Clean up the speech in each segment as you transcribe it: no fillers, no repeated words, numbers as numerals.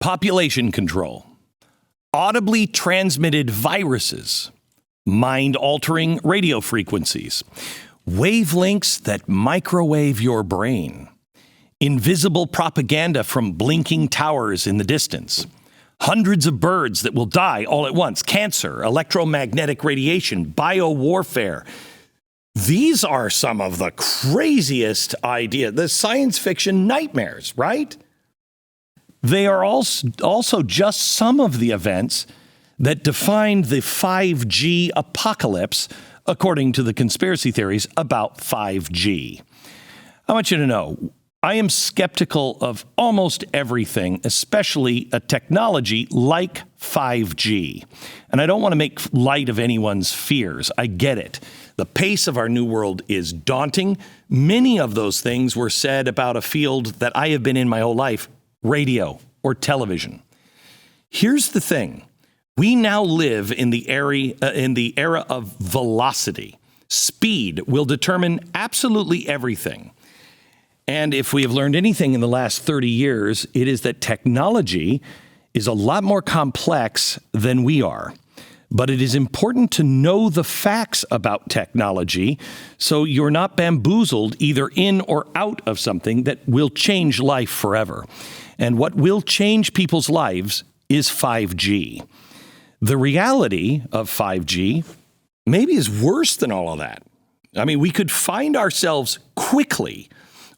population control, audibly transmitted viruses, mind-altering radio frequencies, wavelengths that microwave your brain, invisible propaganda from blinking towers in the distance, hundreds of birds that will die all at once, cancer, electromagnetic radiation, biowarfare. These are some of the craziest ideas, the science fiction nightmares, right? They are also just some of the events that defined the 5G apocalypse, according to the conspiracy theories about 5G. I want you to know, I am skeptical of almost everything, especially a technology like 5G. And I don't want to make light of anyone's fears. I get it. The pace of our new world is daunting. Many of those things were said about a field that I have been in my whole life, radio or television. Here's the thing. We now live in the era of velocity. Speed will determine absolutely everything. And if we have learned anything in the last 30 years, it is that technology is a lot more complex than we are. But it is important to know the facts about technology so you're not bamboozled either in or out of something that will change life forever. And what will change people's lives is 5G. The reality of 5G maybe is worse than all of that. I mean, we could find ourselves quickly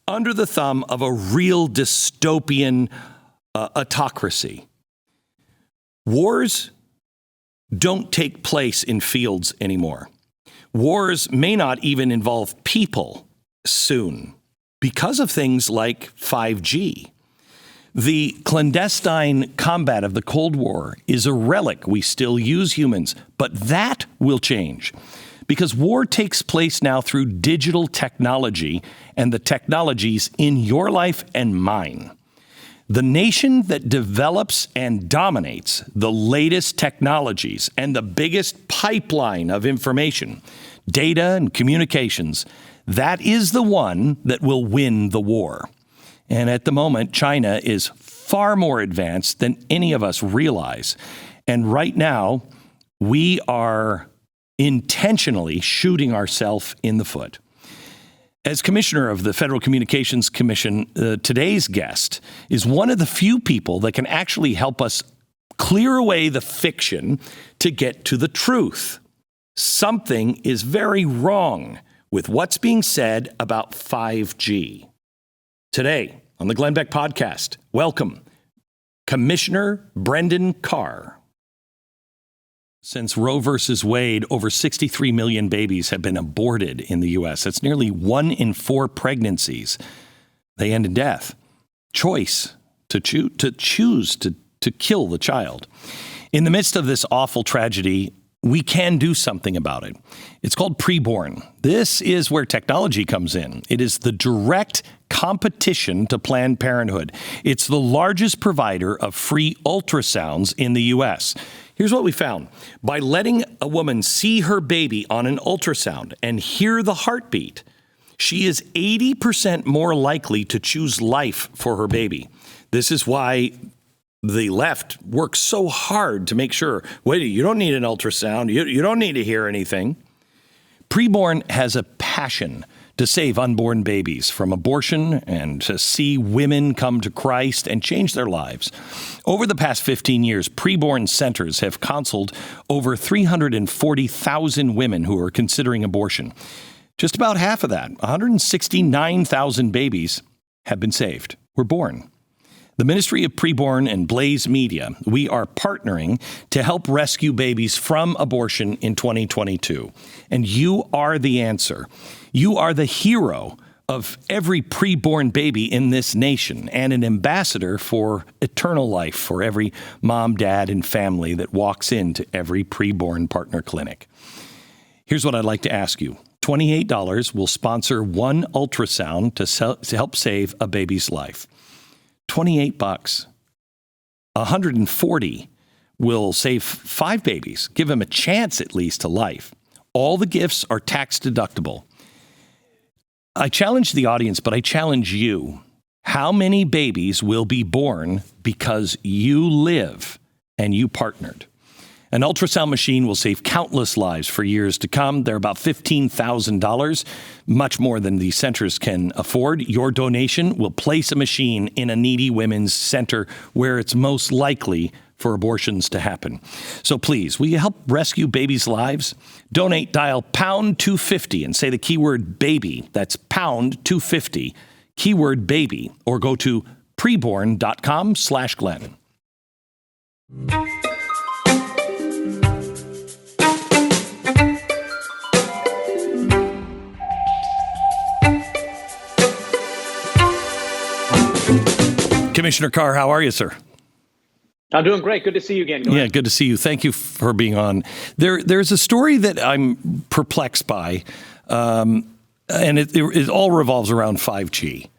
under the thumb of a real dystopian autocracy. Wars don't take place in fields anymore. Wars may not even involve people soon because of things like 5G. The clandestine combat of the Cold War is a relic. We still use humans, but that will change because war takes place now through digital technology and the technologies in your life and mine. The nation that develops and dominates the latest technologies and the biggest pipeline of information, data and communications, that is the one that will win the war. And at the moment, China is far more advanced than any of us realize. And right now, we are intentionally shooting ourselves in the foot. As Commissioner of the Federal Communications Commission, today's guest is one of the few people that can actually help us clear away the fiction to get to the truth. Something is very wrong with what's being said about 5G. Today on the Glenn Beck Podcast, welcome Commissioner Brendan Carr. Since Roe versus Wade, over 63 million babies have been aborted in the U.S. That's nearly 1 in 4 pregnancies. They end in death. Choice to choose to kill the child. In the midst of this awful tragedy, we can do something about it. It's called preborn. This is where technology comes in. It is the direct competition to Planned Parenthood. It's the largest provider of free ultrasounds in the U.S. Here's what we found. By letting a woman see her baby on an ultrasound and hear the heartbeat, she is 80% more likely to choose life for her baby. This is why the left works so hard to make sure, wait, you don't need an ultrasound. You don't need to hear anything. Preborn has a passion to save unborn babies from abortion and to see women come to Christ and change their lives. Over the past 15 years, preborn centers have counseled over 340,000 women who are considering abortion. Just about half of that, 169,000 babies, have been saved, were born. The Ministry of Preborn and Blaze Media, we are partnering to help rescue babies from abortion in 2022. And you are the answer. You are the hero of every preborn baby in this nation and an ambassador for eternal life for every mom, dad, and family that walks into every preborn partner clinic. Here's what I'd like to ask you. $28 will sponsor one ultrasound to help save a baby's life. $28. $140 will save 5 babies, give them a chance at least to life. All the gifts are tax deductible. I challenge the audience, but I challenge you. How many babies will be born because you live and you partnered? An ultrasound machine will save countless lives for years to come. They're about $15,000, much more than the centers can afford. Your donation will place a machine in a needy women's center where it's most likely for abortions to happen. So please, will you help rescue babies' lives? Donate, dial pound 250 and say the keyword baby. That's pound 250, keyword baby, or go to preborn.com/Glenn. Commissioner Carr, how are you, sir? I'm doing great. Good to see you again. Yeah, good to see you. Thank you for being on. There's a story that I'm perplexed by, and it all revolves around 5G.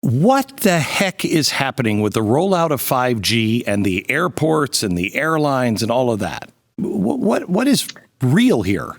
What the heck is happening with the rollout of 5G and the airports and the airlines and all of that? What is real here?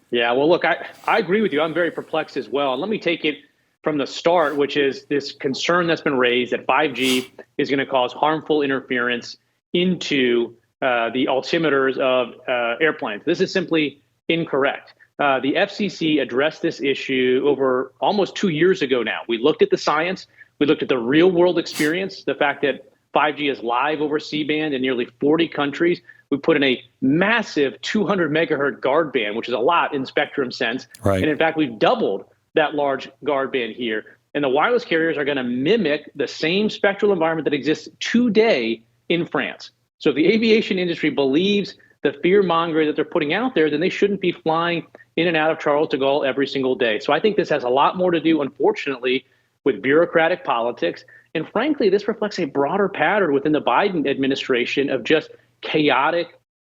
Yeah, well, look, I agree with you. I'm very perplexed as well. And let me take it from the start, which is this concern that's been raised that 5G is going to cause harmful interference into the altimeters of airplanes. This is simply incorrect. The FCC addressed this issue over almost 2 years ago now. We looked at the science. We looked at the real world experience, the fact that 5G is live over C-band in nearly 40 countries. We put in a massive 200 megahertz guard band, which is a lot in spectrum sense. Right. And in fact, we've doubled that large guard band here. And the wireless carriers are going to mimic the same spectral environment that exists today in France. So if the aviation industry believes the fear mongering that they're putting out there, then they shouldn't be flying in and out of Charles de Gaulle every single day. So I think this has a lot more to do, unfortunately, with bureaucratic politics. And frankly, this reflects a broader pattern within the Biden administration of just chaotic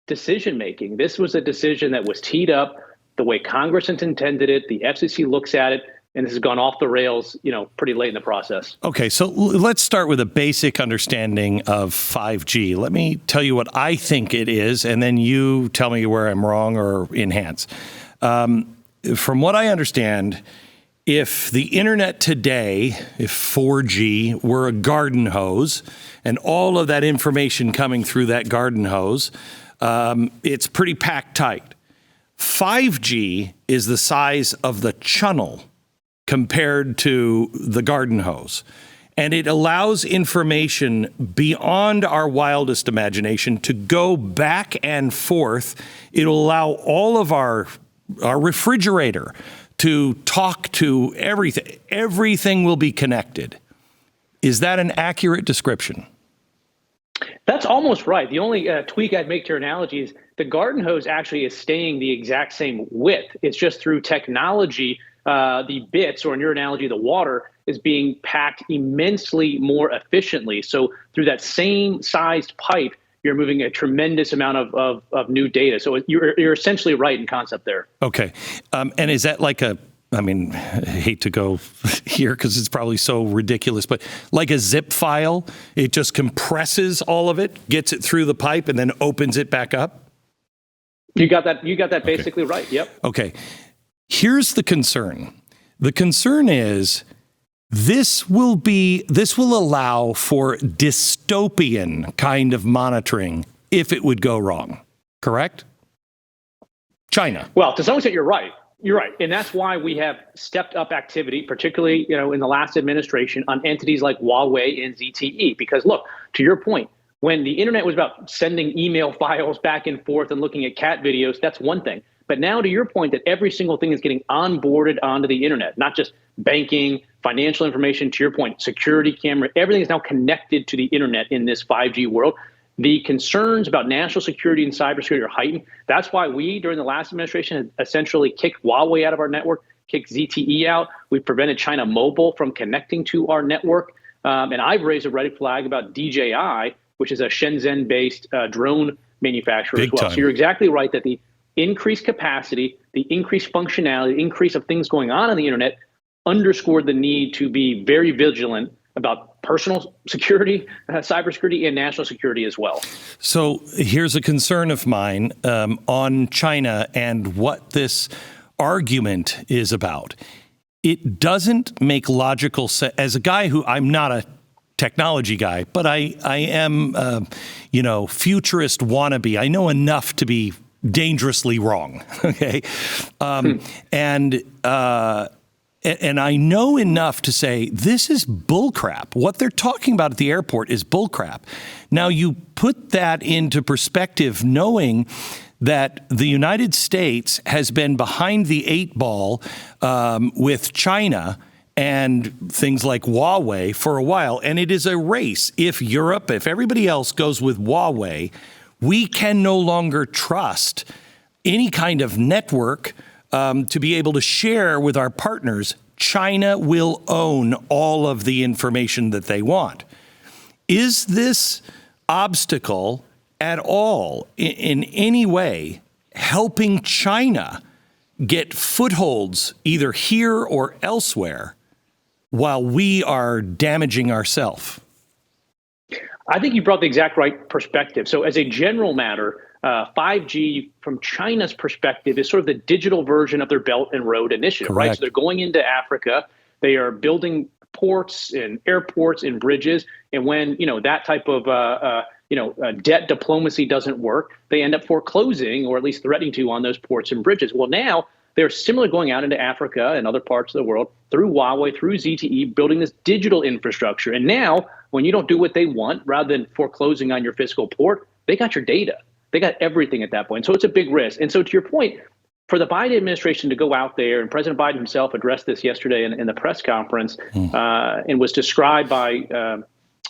decision making. This was a decision that was teed up the way Congress intended it. The FCC looks at it, and this has gone off the rails, pretty late in the process. Okay, so let's start with a basic understanding of 5G. Let me tell you what I think it is, and then you tell me where I'm wrong or enhance. From what I understand, if the internet today, if 4G were a garden hose, and all of that information coming through that garden hose, it's pretty packed tight. 5G is the size of the chunnel compared to the garden hose. And it allows information beyond our wildest imagination to go back and forth. It'll allow all of our refrigerator to talk to everything. Everything will be connected. Is that an accurate description? That's almost right. The only tweak I'd make to your analogy is the garden hose actually is staying the exact same width. It's just through technology, the bits, or in your analogy, the water, is being packed immensely more efficiently. So through that same sized pipe, you're moving a tremendous amount of new data. So you're essentially right in concept there. Okay. And is that like I hate to go here because it's probably so ridiculous, but like a zip file, it just compresses all of it, gets it through the pipe, and then opens it back up? You got that basically right. Yep. Okay. Here's the concern. The concern is this will allow for dystopian kind of monitoring if it would go wrong. Correct? China. Well, to some extent, you're right. You're right. And that's why we have stepped up activity, particularly, in the last administration, on entities like Huawei and ZTE. Because look, to your point, when the internet was about sending email files back and forth and looking at cat videos, that's one thing. But now, to your point, that every single thing is getting onboarded onto the internet, not just banking, financial information, to your point, security camera, everything is now connected to the internet in this 5G world. The concerns about national security and cybersecurity are heightened. That's why we, during the last administration, had essentially kicked Huawei out of our network, kicked ZTE out. We prevented China Mobile from connecting to our network. And I've raised a red flag about DJI, which is a Shenzhen-based drone manufacturer as well. So you're exactly right that the increased capacity, the increased functionality, the increase of things going on the internet underscored the need to be very vigilant about personal security, cybersecurity, and national security as well. So here's a concern of mine on China and what this argument is about. it doesn't make logical sense. As a guy who, I'm not a technology guy, but I am, futurist wannabe. I know enough to be dangerously wrong. Okay. And I know enough to say this is bullcrap. What they're talking about at the airport is bullcrap. Now you put that into perspective, knowing that the United States has been behind the eight ball with China and things like Huawei for a while. And it is a race. If everybody else goes with Huawei, we can no longer trust any kind of network to be able to share with our partners. China will own all of the information that they want. Is this obstacle at all in any way helping China get footholds either here or elsewhere while we are damaging ourselves? I think you brought the exact right perspective. So as a general matter, 5G from China's perspective is sort of the digital version of their Belt and Road Initiative, Correct. right? So they're going into Africa. They are building ports and airports and bridges. And when, that type of, debt diplomacy doesn't work, they end up foreclosing or at least threatening to on those ports and bridges. Well, now they're similarly going out into Africa and other parts of the world through Huawei, through ZTE, building this digital infrastructure. And now when you don't do what they want, rather than foreclosing on your fiscal port, they got your data. They got everything at that point. So it's a big risk. And so to your point, for the Biden administration to go out there, and President Biden himself addressed this yesterday in the press conference and was described by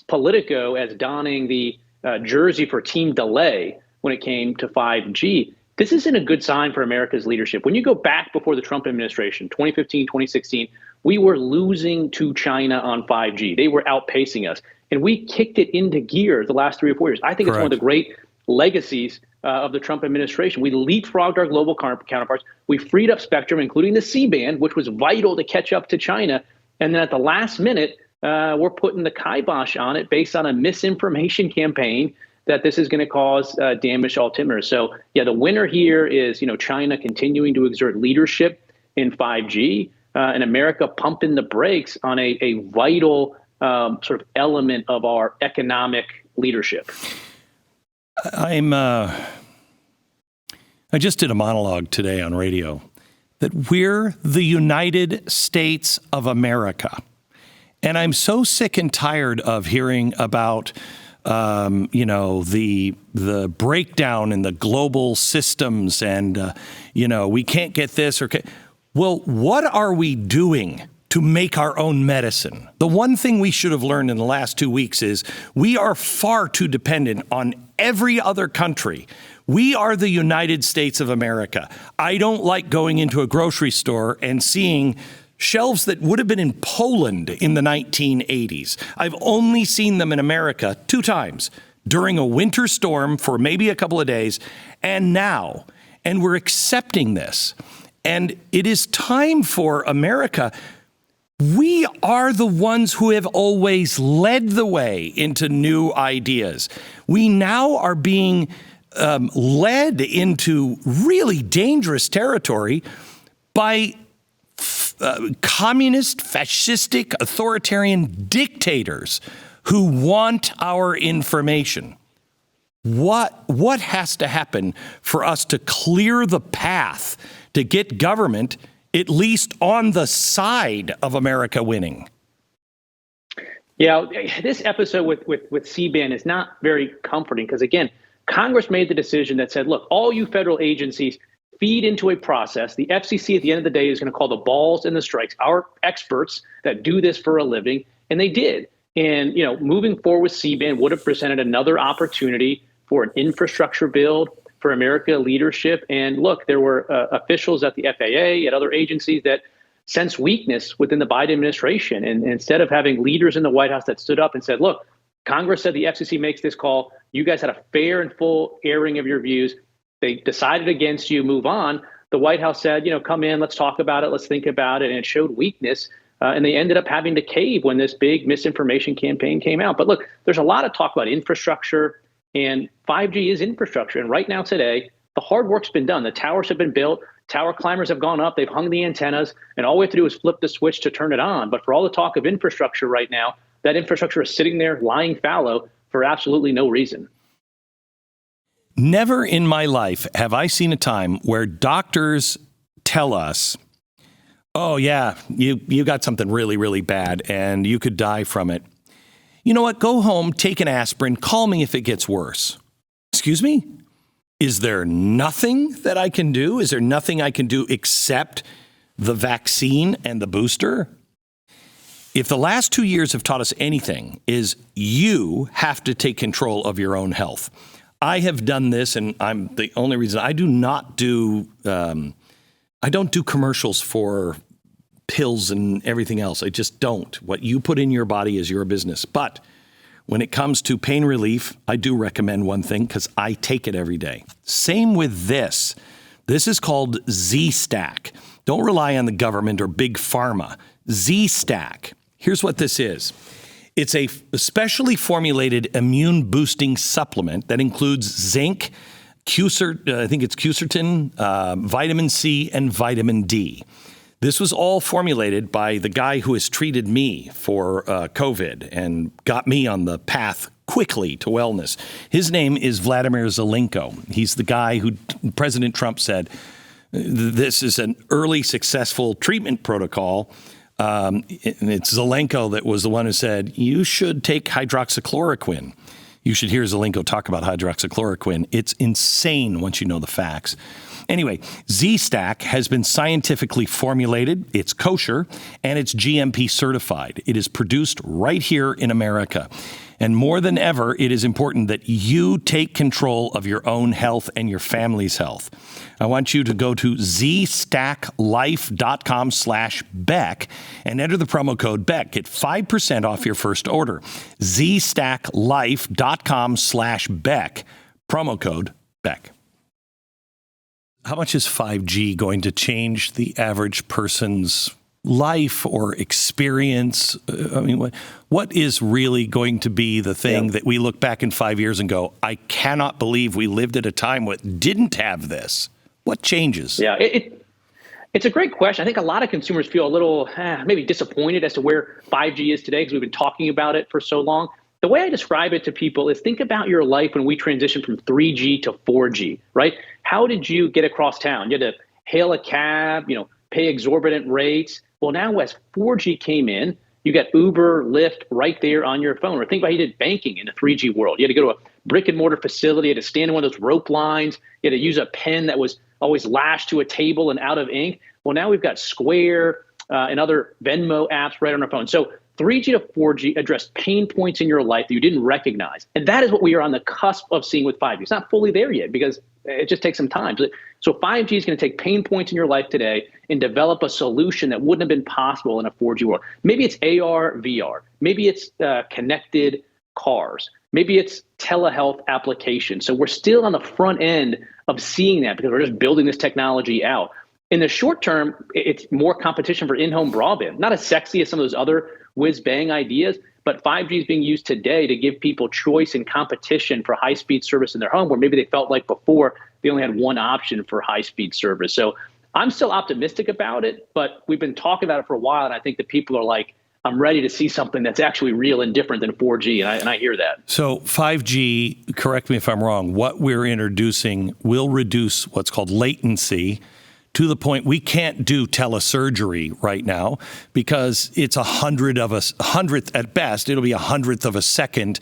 Politico as donning the jersey for team delay when it came to 5G. This isn't a good sign for America's leadership. When you go back before the Trump administration, 2015, 2016, we were losing to China on 5G. They were outpacing us. And we kicked it into gear the last 3 or 4 years. I think It's one of the great legacies of the Trump administration. We leapfrogged our global counterparts. We freed up spectrum, including the C-band, which was vital to catch up to China. And then at the last minute, we're putting the kibosh on it based on a misinformation campaign that this is going to cause damage to all timers. So, the winner here is, China continuing to exert leadership in 5G and America pumping the brakes on a vital sort of element of our economic leadership. I just did a monologue today on radio that we're the United States of America. And I'm so sick and tired of hearing about the breakdown in the global systems and, we can't get this or well, what are we doing to make our own medicine? The one thing we should have learned in the last 2 weeks is we are far too dependent on every other country. We are the United States of America. I don't like going into a grocery store and seeing shelves that would have been in Poland in the 1980s. I've only seen them in America 2 times, during a winter storm for maybe a couple of days, and now. And we're accepting this. And it is time for America. We are the ones who have always led the way into new ideas. We now are being led into really dangerous territory by communist, fascistic, authoritarian dictators who want our information. What has to happen for us to clear the path to get government at least on the side of America winning? Yeah, this episode with C-band is not very comforting because, again, Congress made the decision that said, look, all you federal agencies feed into a process. The FCC at the end of the day is going to call the balls and the strikes, our experts that do this for a living, and they did. And, moving forward with C-band would have presented another opportunity for an infrastructure build for America leadership. And look, there were officials at the FAA, at other agencies that sensed weakness within the Biden administration. And instead of having leaders in the White House that stood up and said, look, Congress said the FCC makes this call. You guys had a fair and full airing of your views. They decided against you, move on. The White House said, come in, let's talk about it, let's think about it. And it showed weakness. And they ended up having to cave when this big misinformation campaign came out. But look, there's a lot of talk about infrastructure, and 5G is infrastructure. And right now today, the hard work's been done. The towers have been built. Tower climbers have gone up, they've hung the antennas, and all we have to do is flip the switch to turn it on. But for all the talk of infrastructure right now, that infrastructure is sitting there lying fallow for absolutely no reason. Never in my life have I seen a time where doctors tell us, oh, yeah, you got something really, really bad and you could die from it. You know what? Go home, take an aspirin, call me if it gets worse. Excuse me? Is there nothing that I can do? Is there nothing I can do except the vaccine and the booster? If the last 2 years have taught us anything, is you have to take control of your own health. I have done this, and I'm the only reason I do not do, I don't do commercials for pills and everything else. I just don't. What you put in your body is your business. But when it comes to pain relief, I do recommend one thing because I take it every day. Same with this. This is called Z-Stack. Don't rely on the government or big pharma. Z-Stack. Here's what this is. It's a specially formulated immune boosting supplement that includes zinc, quercetin, vitamin C, and vitamin D. This was all formulated by the guy who has treated me for COVID and got me on the path quickly to wellness. His name is Vladimir Zelenko. He's the guy who President Trump said, this is an early successful treatment protocol. And it's Zelenko that was the one who said, you should take hydroxychloroquine. You should hear Zelenko talk about hydroxychloroquine. It's insane once you know the facts. Anyway, Z-Stack has been scientifically formulated, it's kosher, and it's GMP certified. It is produced right here in America. And more than ever, it is important that you take control of your own health and your family's health. I want you to go to zstacklife.com/Beck and enter the promo code Beck. Get 5% off your first order. zstacklife.com/Beck. Promo code Beck. How much is 5G going to change the average person's life or experience? I mean, what is really going to be the thing that we look back in 5 years and go, I cannot believe we lived at a time that didn't have this? What changes? Yeah, it's a great question. I think a lot of consumers feel a little maybe disappointed as to where 5G is today because we've been talking about it for so long. The way I describe it to people is think about your life when we transitioned from 3G to 4G, right? How did you get across town? You had to hail a cab, pay exorbitant rates. Well, now as 4G came in, you got Uber, Lyft right there on your phone. Or think about how you did banking in the 3G world. You had to go to a brick and mortar facility, you had to stand in one of those rope lines, you had to use a pen that was always lashed to a table and out of ink. Well, now we've got Square and other Venmo apps right on our phone. So 3G to 4G addressed pain points in your life that you didn't recognize. And that is what we are on the cusp of seeing with 5G. It's not fully there yet because it just takes some time. So 5G is going to take pain points in your life today and develop a solution that wouldn't have been possible in a 4G world. Maybe it's AR, VR. Maybe it's connected cars. Maybe it's telehealth applications. So we're still on the front end of seeing that because we're just building this technology out. In the short term, it's more competition for in-home broadband. Not as sexy as some of those other whiz-bang ideas, but 5G is being used today to give people choice and competition for high-speed service in their home, where maybe they felt like before they only had one option for high-speed service. So I'm still optimistic about it, but we've been talking about it for a while, and I think that people are like, I'm ready to see something that's actually real and different than 4G, and I hear that. So 5G, correct me if I'm wrong, what we're introducing will reduce what's called latency to the point we can't do telesurgery right now because it's 100th at best, it'll be 100th of a second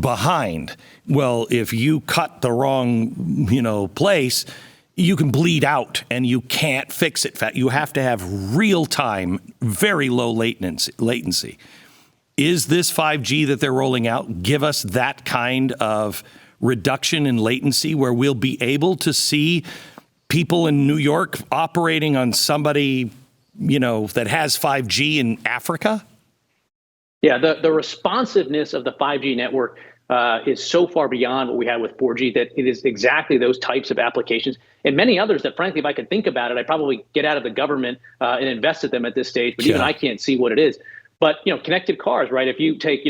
behind. Well, if you cut the wrong, place, you can bleed out and you can't fix it. You have to have real time, very low latency. Is this 5G that they're rolling out give us that kind of reduction in latency where we'll be able to see people in New York operating on somebody, that has 5G in Africa? Yeah, the responsiveness of the 5G network is so far beyond what we had with 4G that it is exactly those types of applications and many others that, frankly, if I could think about it, I'd probably get out of the government and invest in them at this stage. But even I can't see what it is. But, connected cars, right? If you take,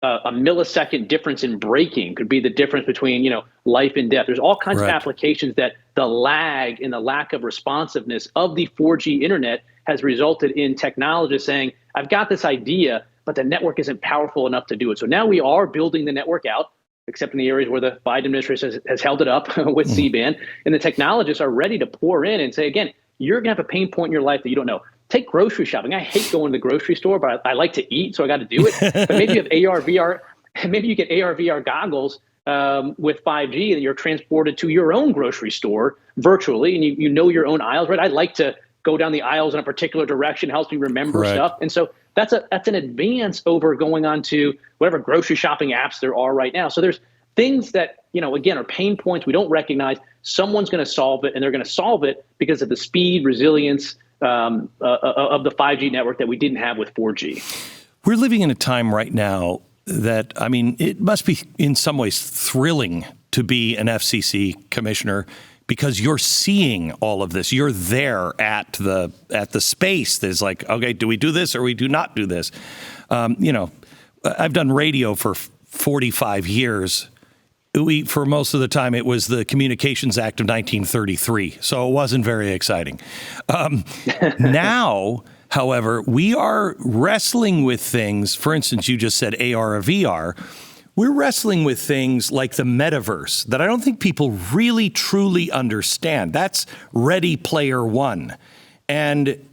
a millisecond difference in braking could be the difference between, life and death. There's all kinds of applications that the lag and the lack of responsiveness of the 4G internet has resulted in technologists saying, I've got this idea, but the network isn't powerful enough to do it. So now we are building the network out, except in the areas where the Biden administration has held it up with C-band. And the technologists are ready to pour in and say, again, you're going to have a pain point in your life that you don't know. Take grocery shopping. I hate going to the grocery store, but I like to eat, so I got to do it. But maybe you have AR, VR, maybe you get AR, VR goggles with 5G that you're transported to your own grocery store virtually, and you know your own aisles, right? I like to go down the aisles in a particular direction, helps me remember stuff. And so that's an advance over going on to whatever grocery shopping apps there are right now. So there's things that, again, are pain points we don't recognize. Someone's going to solve it, and they're going to solve it because of the speed, resilience of the 5G network that we didn't have with 4G. We're living in a time right now that, it must be in some ways thrilling to be an FCC commissioner because you're seeing all of this. You're there at the space. There's like, okay, do we do this or we do not do this? I've done radio for 45 years. For most of the time, it was the Communications Act of 1933, so it wasn't very exciting. Now, however, we are wrestling with things. For instance, you just said AR or VR. We're wrestling with things like the metaverse that I don't think people really, truly understand. That's Ready Player One. And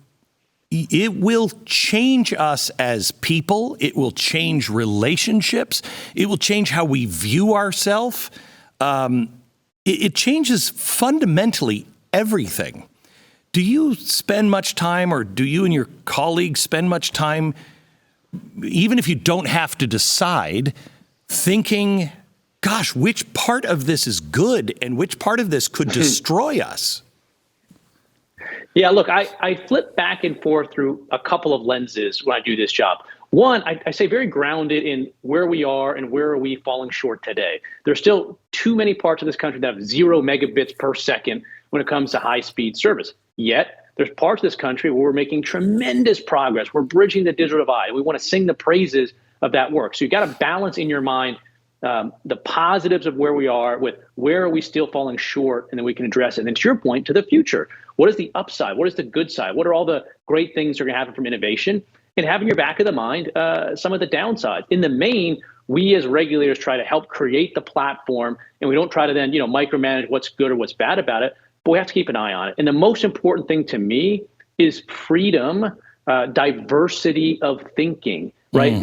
it will change us as people. It will change relationships. It will change how we view ourselves. It changes fundamentally everything. Do you spend much time, or do you and your colleagues spend much time, even if you don't have to decide, thinking, gosh, which part of this is good and which part of this could destroy us? Yeah, look, I flip back and forth through a couple of lenses when I do this job. One, I say very grounded in where we are and where are we falling short today. There's still too many parts of this country that have 0 megabits per second when it comes to high-speed service. Yet, there's parts of this country where we're making tremendous progress. We're bridging the digital divide. We want to sing the praises of that work. So you've got to balance in your mind the positives of where we are with where are we still falling short, and then we can address it. And then to your point, to the future, what is the upside? What is the good side? What are all the great things that are going to happen from innovation? And having your back of the mind, some of the downsides. In the main, we as regulators try to help create the platform, and we don't try to then, micromanage what's good or what's bad about it, but we have to keep an eye on it. And the most important thing to me is freedom, diversity of thinking, right?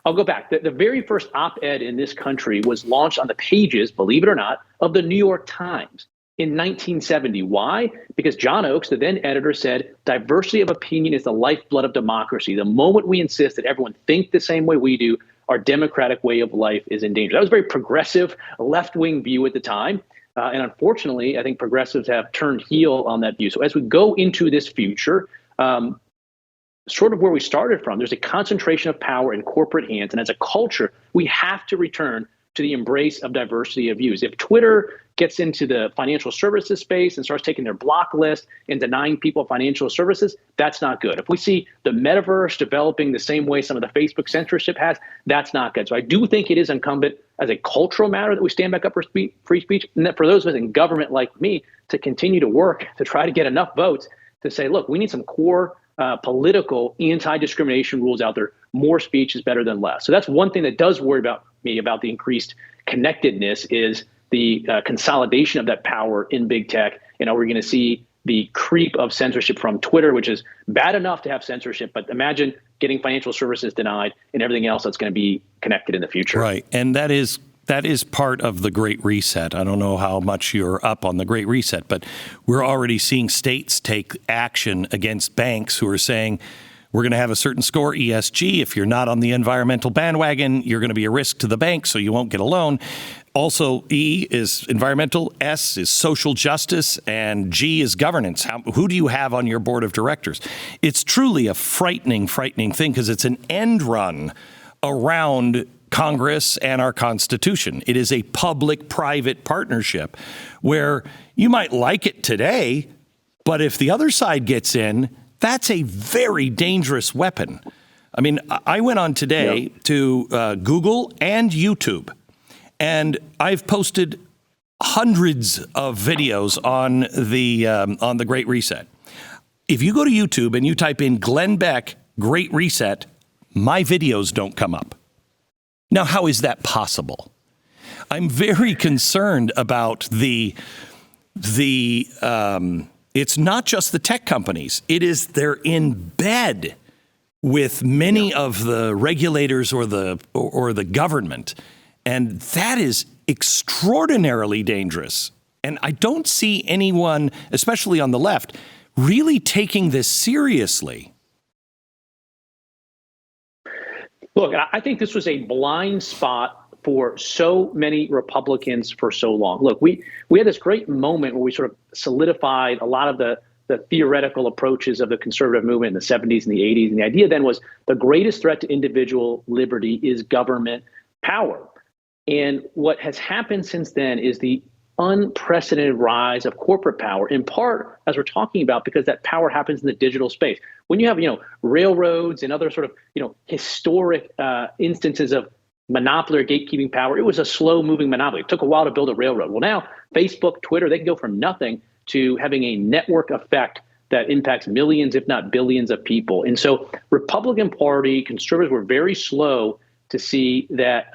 I'll go back. The very first op-ed in this country was launched on the pages, believe it or not, of the New York Times in 1970. Why? Because John Oakes, the then editor, said, diversity of opinion is the lifeblood of democracy. The moment we insist that everyone think the same way we do, our democratic way of life is in danger. That was a very progressive, left-wing view at the time. And unfortunately, I think progressives have turned heel on that view. So as we go into this future, sort of where we started from, there's a concentration of power in corporate hands. And as a culture, we have to return to the embrace of diversity of views. If Twitter gets into the financial services space and starts taking their block list and denying people financial services, that's not good. If we see the metaverse developing the same way some of the Facebook censorship has, that's not good. So I do think it is incumbent as a cultural matter that we stand back up for free speech, and that for those of us in government like me to continue to work to try to get enough votes to say, look, we need some core political anti-discrimination rules out there. More speech is better than less. So that's one thing that does worry about me about the increased connectedness is the consolidation of that power in big tech. And are we going to see the creep of censorship from Twitter, which is bad enough to have censorship, but imagine getting financial services denied and everything else that's going to be connected in the future. Right. And that is part of the Great Reset. I don't know how much you're up on the Great Reset, but we're already seeing states take action against banks who are saying, we're going to have a certain score, ESG. If you're not on the environmental bandwagon, you're going to be a risk to the bank, so you won't get a loan. Also, E is environmental, S is social justice, and G is governance. Who do you have on your board of directors? It's truly a frightening thing because it's an end run around Congress and our Constitution. It is a public-private partnership where you might like it today, but if the other side gets in, that's a very dangerous weapon. I mean, I went on today to Google and YouTube, and I've posted hundreds of videos on the Great Reset. If you go to YouTube and you type in Glenn Beck Great Reset, my videos don't come up. Now, how is that possible? I'm very concerned about it's not just the tech companies. It is they're in bed with many of the regulators or the government. And that is extraordinarily dangerous. And I don't see anyone, especially on the left, really taking this seriously. Look, I think this was a blind spot for so many Republicans for so long. Look, we had this great moment where we sort of solidified a lot of the theoretical approaches of the conservative movement in the 70s and the 80s. And the idea then was the greatest threat to individual liberty is government power. And what has happened since then is the unprecedented rise of corporate power, in part, as we're talking about, because that power happens in the digital space. When you have, railroads and other sort of, historic instances of monopoly or gatekeeping power, it was a slow moving monopoly. It took a while to build a railroad. Well, now Facebook, Twitter, they can go from nothing to having a network effect that impacts millions, if not billions of people. And so Republican Party conservatives were very slow to see that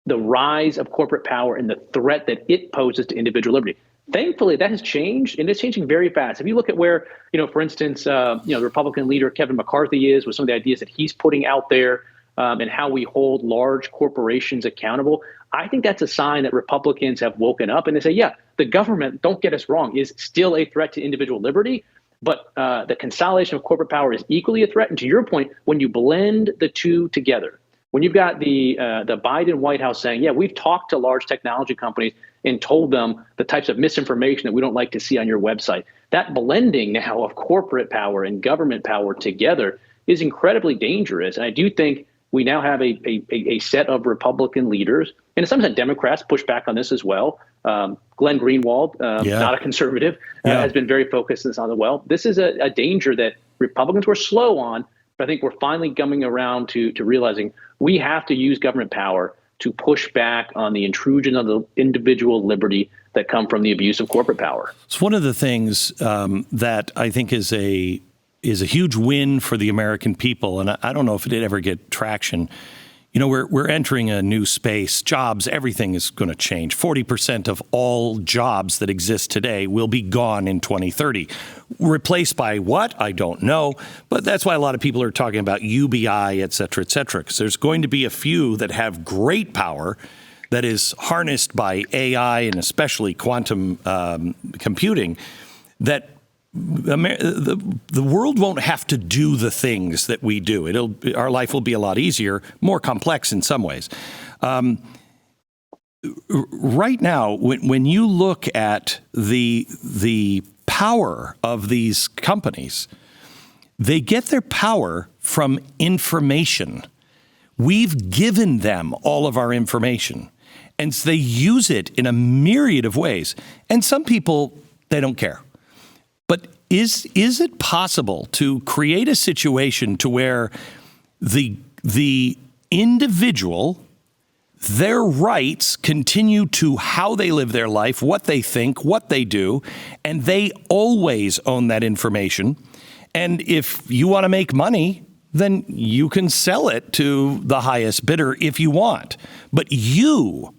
the rise of corporate power and the threat that it poses to individual liberty. Thankfully, that has changed, and it's changing very fast. If you look at where, for instance, the Republican leader Kevin McCarthy is with some of the ideas that he's putting out there and how we hold large corporations accountable, I think that's a sign that Republicans have woken up and they say, yeah, the government, don't get us wrong, is still a threat to individual liberty, but the consolidation of corporate power is equally a threat. And to your point, when you blend the two together, when you've got the Biden White House saying, yeah, we've talked to large technology companies and told them the types of misinformation that we don't like to see on your website, that blending now of corporate power and government power together is incredibly dangerous. And I do think we now have a set of Republican leaders, and some Democrats push back on this as well. Glenn Greenwald, not a conservative, has been very focused on the well. This is a danger that Republicans were slow on, but I think we're finally coming around to realizing we have to use government power to push back on the intrusion of the individual liberty that come from the abuse of corporate power. It's one of the things that I think is a huge win for the American people, and I don't know if it did ever get traction. We're entering a new space. Jobs, everything is going to change. 40% of all jobs that exist today will be gone in 2030. Replaced by what? I don't know. But that's why a lot of people are talking about UBI, et cetera, because there's going to be a few that have great power that is harnessed by AI and especially quantum computing that the world won't have to do the things that we do. Our life will be a lot easier, more complex in some ways. Right now, when you look at the power of these companies, they get their power from information. We've given them all of our information, and so they use it in a myriad of ways. And some people, they don't care. But is it possible to create a situation to where the individual, their rights continue to how they live their life, what they think, what they do, and they always own that information? And if you want to make money, then you can sell it to the highest bidder if you want. But you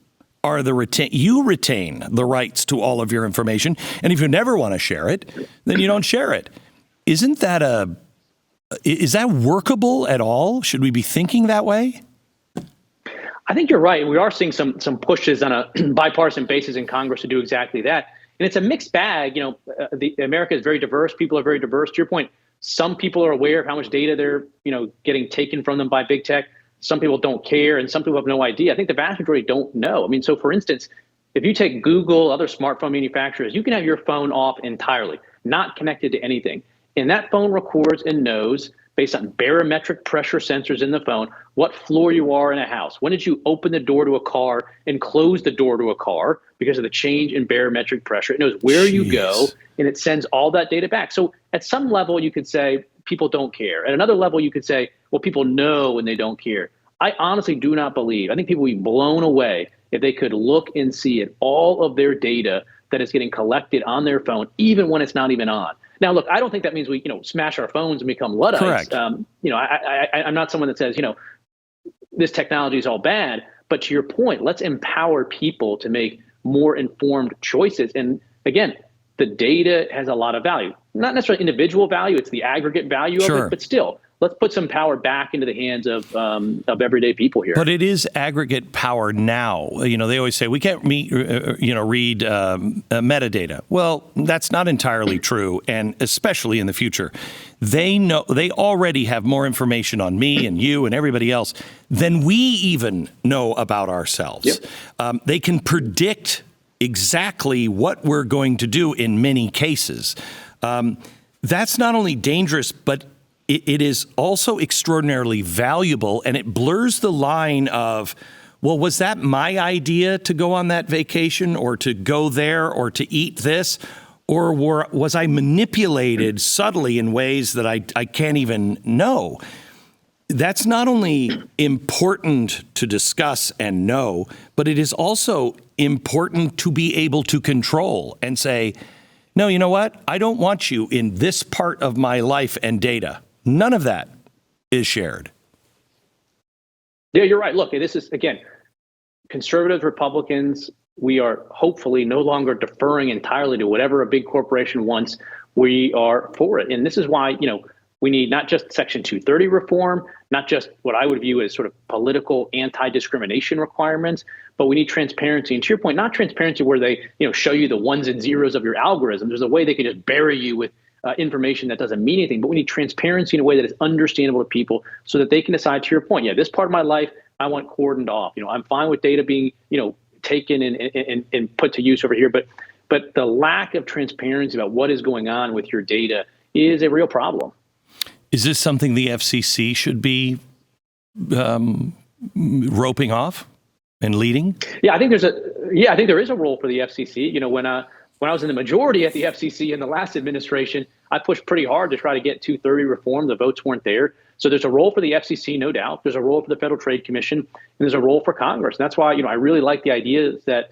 retain the rights to all of your information. And if you never want to share it, then you don't share it. Is that workable at all? Should we be thinking that way? I think you're right. We are seeing some pushes on a bipartisan basis in Congress to do exactly that. And it's a mixed bag. America is very diverse. People are very diverse. To your point, some people are aware of how much data they're, getting taken from them by big tech. Some people don't care, and some people have no idea. I think the vast majority don't know. I mean, so for instance, if you take Google, other smartphone manufacturers, you can have your phone off entirely, not connected to anything. And that phone records and knows, based on barometric pressure sensors in the phone, what floor you are in a house. When did you open the door to a car and close the door to a car because of the change in barometric pressure? It knows where you go, and it sends all that data back. So at some level, you could say people don't care. At another level, you could say, what people know when they don't care. I honestly do not believe. I think people would be blown away if they could look and see at all of their data that is getting collected on their phone, even when it's not even on. Now, look, I don't think that means we, smash our phones and become Luddites. Correct. I'm not someone that says, this technology is all bad. But to your point, let's empower people to make more informed choices. And again, the data has a lot of value. Not necessarily individual value, it's the aggregate value of it, but still, let's put some power back into the hands of everyday people here. But it is aggregate power now. They always say we can't read metadata. Well, that's not entirely true, and especially in the future. They already have more information on me and you and everybody else than we even know about ourselves. Yep. They can predict exactly what we're going to do in many cases. That's not only dangerous, but it is also extraordinarily valuable, and it blurs the line of, well, was that my idea to go on that vacation or to go there or to eat this? Or was I manipulated subtly in ways that I can't even know? That's not only important to discuss and know, but it is also important to be able to control and say, no, you know what? I don't want you in this part of my life and data. None of that is shared. Yeah, you're right. Look, this is, again, conservatives, Republicans, we are hopefully no longer deferring entirely to whatever a big corporation wants. We are for it. And this is why, we need not just Section 230 reform, not just what I would view as sort of political anti-discrimination requirements, but we need transparency. And to your point, not transparency where they, show you the ones and zeros of your algorithm. There's a way they can just bury you with information that doesn't mean anything, but we need transparency in a way that is understandable to people so that they can decide, to your point, this part of my life, I want cordoned off. I'm fine with data being, taken and put to use over here, but the lack of transparency about what is going on with your data is a real problem. Is this something the FCC should be roping off and leading? Yeah, I think there is a role for the FCC. When I was in the majority at the FCC in the last administration, I pushed pretty hard to try to get 230 reform. The votes weren't there. So there's a role for the FCC, no doubt. There's a role for the Federal Trade Commission, and there's a role for Congress. And that's why, I really like the ideas that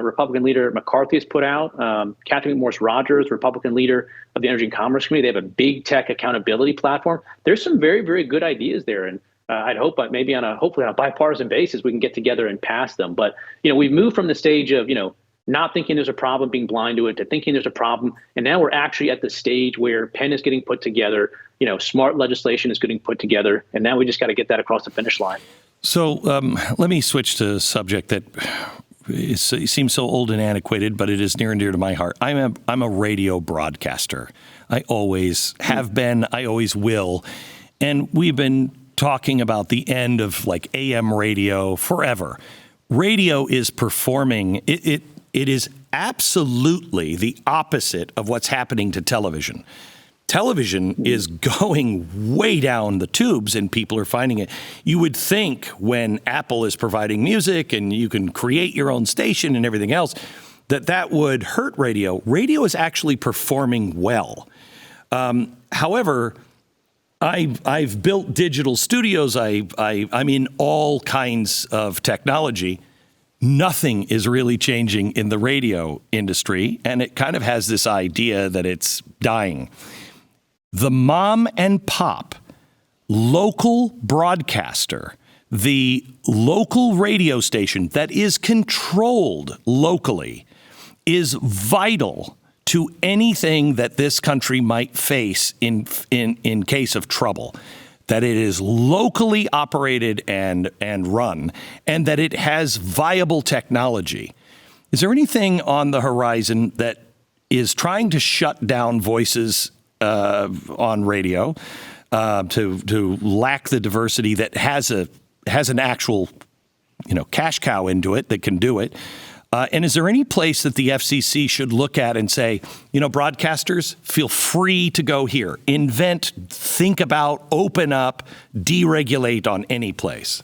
Republican leader McCarthy has put out. Catherine McMorris Rodgers, Republican leader of the Energy and Commerce Committee, they have a big tech accountability platform. There's some very, very good ideas there. And I'd hope maybe hopefully on a bipartisan basis, we can get together and pass them. But, we've moved from the stage of, not thinking there's a problem, being blind to it, to thinking there's a problem. And now we're actually at the stage where pen is getting put together, smart legislation is getting put together. And now we just got to get that across the finish line. So let me switch to a subject that it seems so old and antiquated, but it is near and dear to my heart. I'm a radio broadcaster. I always have been. I always will. And we've been talking about the end of AM radio forever. Radio is performing. It is absolutely the opposite of what's happening to television. Television is going way down the tubes and people are finding it. You would think when Apple is providing music and you can create your own station and everything else, that would hurt radio. Radio is actually performing well. However, I've built digital studios. I'm in all kinds of technology. Nothing is really changing in the radio industry, and it kind of has this idea that it's dying. The mom and pop local broadcaster, the local radio station that is controlled locally, is vital to anything that this country might face in case of trouble. That it is locally operated and run, and that it has viable technology. Is there anything on the horizon that is trying to shut down voices on radio to lack the diversity that has an actual cash cow into it that can do it? And is there any place that the FCC should look at and say, broadcasters, feel free to go here, invent, think about, open up, deregulate on any place?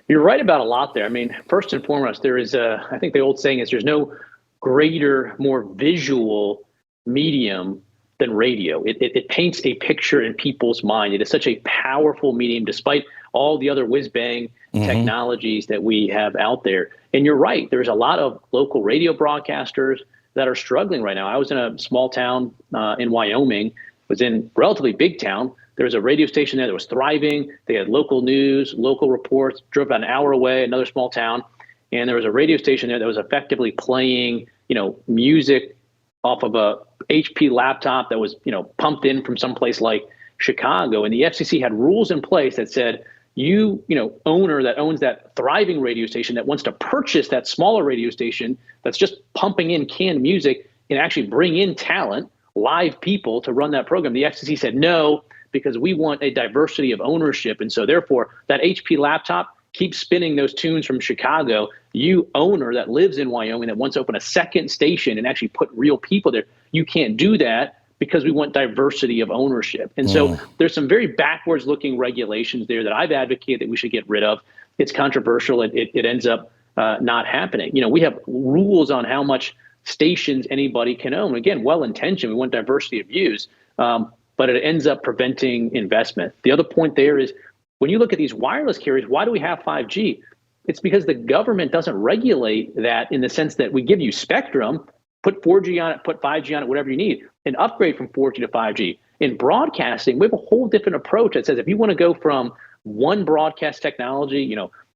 You're right about a lot there. I mean, first and foremost, there is I think the old saying is there's no greater, more visual medium than radio. It paints a picture in people's mind. It is such a powerful medium, despite all the other whiz-bang technologies that we have out there. And you're right, there's a lot of local radio broadcasters that are struggling right now. I was in a small town in Wyoming, was in a relatively big town. There was a radio station there that was thriving. They had local news, local reports, drove about an hour away, another small town. And there was a radio station there that was effectively playing, music off of a HP laptop that was, pumped in from someplace like Chicago. And the FCC had rules in place that said, owner that owns that thriving radio station that wants to purchase that smaller radio station that's just pumping in canned music and actually bring in talent, live people to run that program. The FCC said no, because we want a diversity of ownership. And so therefore that HP laptop keeps spinning those tunes from Chicago. You owner that lives in Wyoming that wants to open a second station and actually put real people there, you can't do that because we want diversity of ownership. And so there's some very backwards looking regulations there that I've advocated that we should get rid of. It's controversial. It ends up not happening. We have rules on how much stations anybody can own. Again, well-intentioned. We want diversity of views, but it ends up preventing investment. The other point there is when you look at these wireless carriers, why do we have 5G? It's because the government doesn't regulate that in the sense that we give you spectrum, put 4G on it, put 5G on it, whatever you need, and upgrade from 4G to 5G. In broadcasting, we have a whole different approach that says if you want to go from one broadcast technology,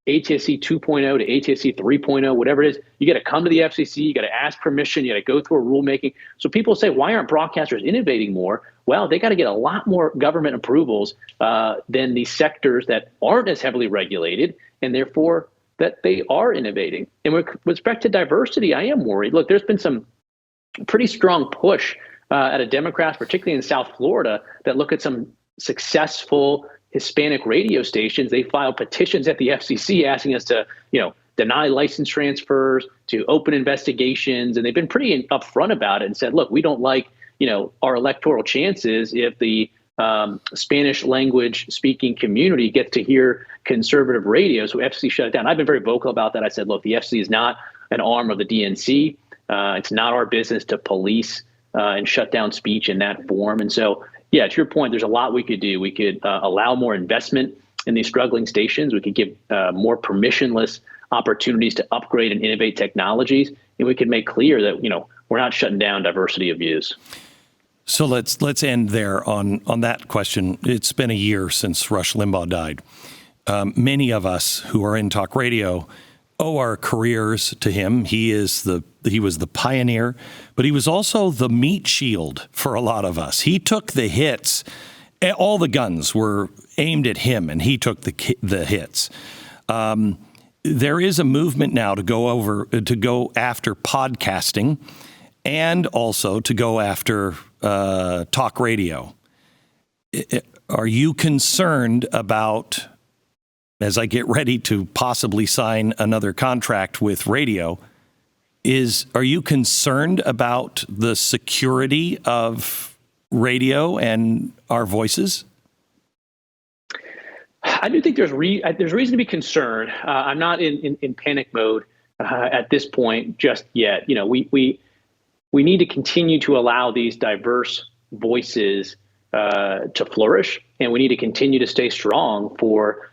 ATSC 2.0 to ATSC 3.0, whatever it is, you got to come to the FCC, you got to ask permission, you got to go through a rulemaking. So people say, why aren't broadcasters innovating more? Well, they got to get a lot more government approvals than the sectors that aren't as heavily regulated, and therefore that they are innovating. And with respect to diversity, I am worried. Look, there's been some pretty strong push at a Democrats, particularly in South Florida, that look at some successful Hispanic radio stations. They filed petitions at the FCC asking us to, deny license transfers, to open investigations. And they've been pretty upfront about it and said, look, we don't like, our electoral chances if the Spanish language speaking community gets to hear conservative radio. So FCC shut it down. I've been very vocal about that. I said, look, the FCC is not an arm of the DNC. It's not our business to police and shut down speech in that form. And so, yeah, to your point, there's a lot we could do. We could allow more investment in these struggling stations. We could give more permissionless opportunities to upgrade and innovate technologies. And we could make clear that, we're not shutting down diversity of views. So let's end there on that question. It's been a year since Rush Limbaugh died. Many of us who are in talk radio owe our careers to him. He was the pioneer, but he was also the meat shield for a lot of us. He took the hits. All the guns were aimed at him, and he took the hits. There is a movement now to go after podcasting, and also to go after talk radio. Are you concerned about, as I get ready to possibly sign another contract with radio, are you concerned about the security of radio and our voices? I do think there's reason to be concerned. I'm not in panic mode at this point just yet. We need to continue to allow these diverse voices to flourish, and we need to continue to stay strong for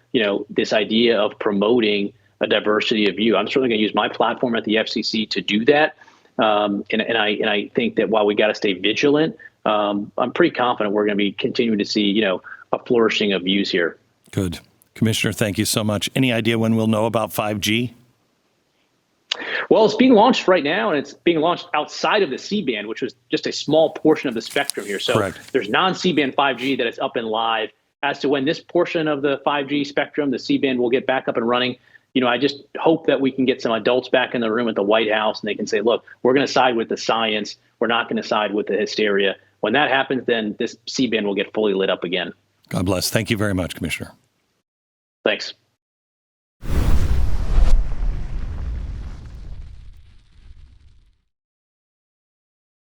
this idea of promoting a diversity of view. I'm certainly going to use my platform at the FCC to do that, and I think that while we got to stay vigilant, I'm pretty confident we're going to be continuing to see a flourishing of views here. Good. Commissioner, thank you so much. Any idea when we'll know about 5G? Well, it's being launched right now, and it's being launched outside of the C-band, which was just a small portion of the spectrum here. So Correct. There's non-C-band 5G that is up and live. As to when this portion of the 5G spectrum, the C-band, will get back up and running, I just hope that we can get some adults back in the room at the White House, and they can say, look, we're going to side with the science. We're not going to side with the hysteria. When that happens, then this C-band will get fully lit up again. God bless. Thank you very much, Commissioner. Thanks.